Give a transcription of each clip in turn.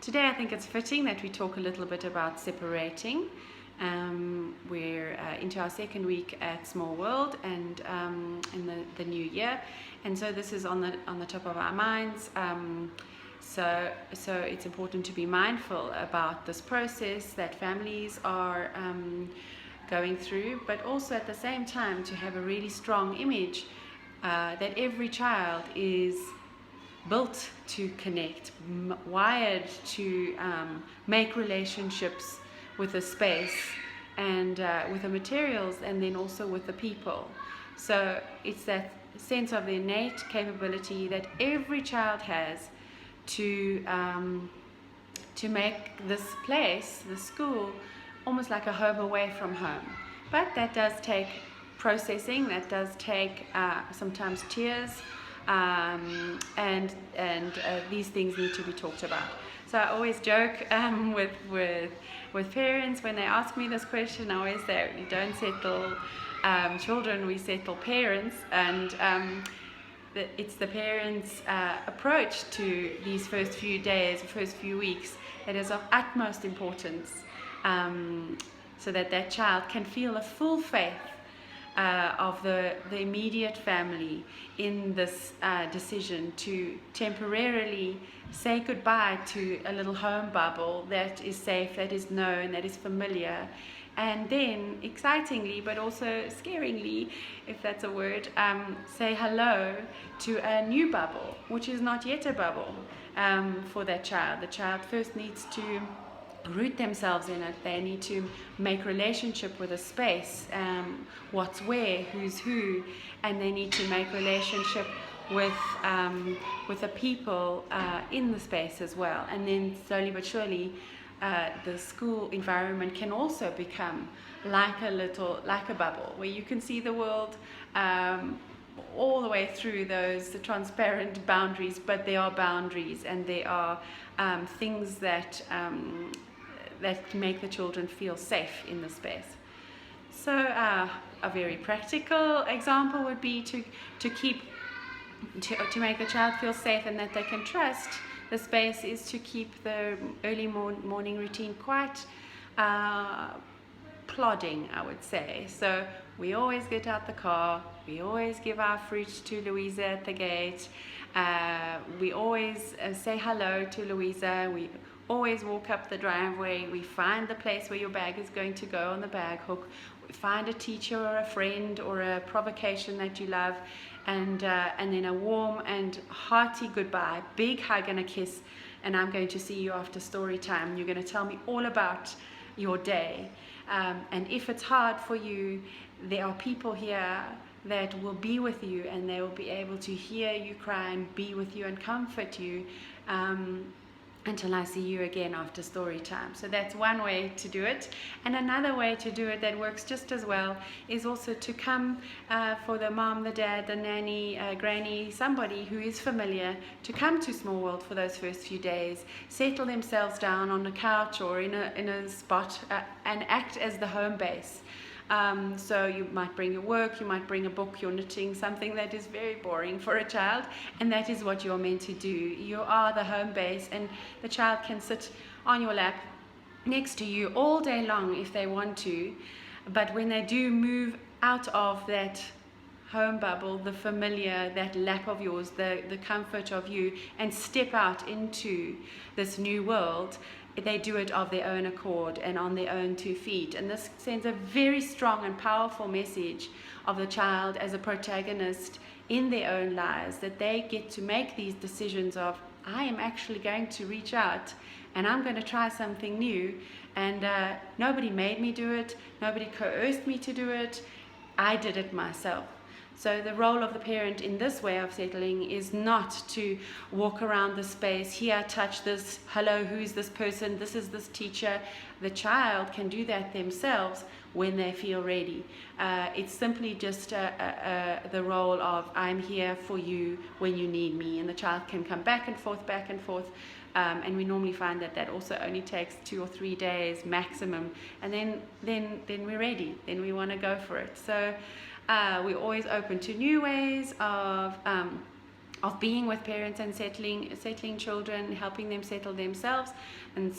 Today I think it's fitting that we talk a little bit about separating. We're into our second week at Small World and in the new year, and so this is on the top of our minds. So it's important to be mindful about this process that families are going through, but also at the same time to have a really strong image that every child is built to connect, wired to make relationships with the space and with the materials, and then also with the people. So it's that sense of the innate capability that every child has to make this place, the school, almost like a home away from home. But that does take processing, that does take sometimes tears, and these things need to be talked about. So I always joke with parents when they ask me this question. I always say, we don't settle children, we settle parents, and it's the parents' approach to these first few days, first few weeks, that is of utmost importance, so that child can feel a full faith of the immediate family in this decision to temporarily say goodbye to a little home bubble that is safe, that is known, that is familiar, and then excitingly but also scaringly, if that's a word, say hello to a new bubble, which is not yet a bubble for that child. The child first needs to root themselves in it. They need to make relationship with a space, what's where, who's who, and they need to make relationship with the people in the space as well. And then slowly but surely the school environment can also become like a bubble where you can see the world all the way through the transparent boundaries, but there are boundaries, and there are things that make the children feel safe in the space. So a very practical example would be to make the child feel safe and that they can trust the space, is to keep the early morning routine quite plodding, I would say. So we always get out the car, we always give our fruit to Louisa at the gate, we always say hello to Louisa, we always walk up the driveway, we find the place where your bag is going to go on the bag hook, we find a teacher or a friend or a provocation that you love, and then a warm and hearty goodbye, big hug and a kiss, and I'm going to see you after story time. You're going to tell me all about your day, and if it's hard for you, there are people here that will be with you, and they will be able to hear you cry and be with you and comfort you until I see you again after story time. So that's one way to do it. And another way to do it that works just as well is also to come for the mom, the dad, the nanny, granny, somebody who is familiar, to come to Small World for those first few days, settle themselves down on a couch or in a spot and act as the home base. So you might bring your work, you might bring a book, you're knitting, something that is very boring for a child, and that is what you're meant to do. You are the home base, and the child can sit on your lap next to you all day long if they want to, but when they do move out of that home bubble, the familiar, that lap of yours, the comfort of you, and step out into this new world, they do it of their own accord and on their own 2 feet. And this sends a very strong and powerful message of the child as a protagonist in their own lives, that they get to make these decisions of, I am actually going to reach out and I'm going to try something new, and nobody made me do it, nobody coerced me to do it, I did it myself. So the role of the parent in this way of settling is not to walk around the space, here, touch this, hello, who's this person, this is this teacher. The child can do that themselves when they feel ready. It's simply just the role of, I'm here for you when you need me, and the child can come back and forth, and we normally find that also only takes 2 or 3 days maximum, and then we're ready, then we want to go for it. So we're always open to new ways of of being with parents and settling children, helping them settle themselves. And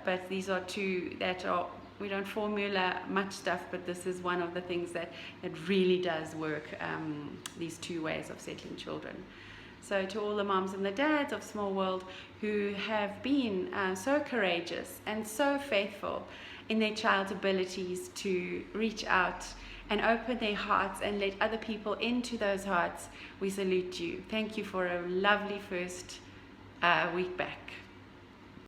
but these are two that are, we don't formula much stuff, but this is one of the things that really does work, these two ways of settling children. So to all the moms and the dads of Small World who have been so courageous and so faithful in their child's abilities to reach out and open their hearts and let other people into those hearts, we salute you. Thank you for a lovely first week back.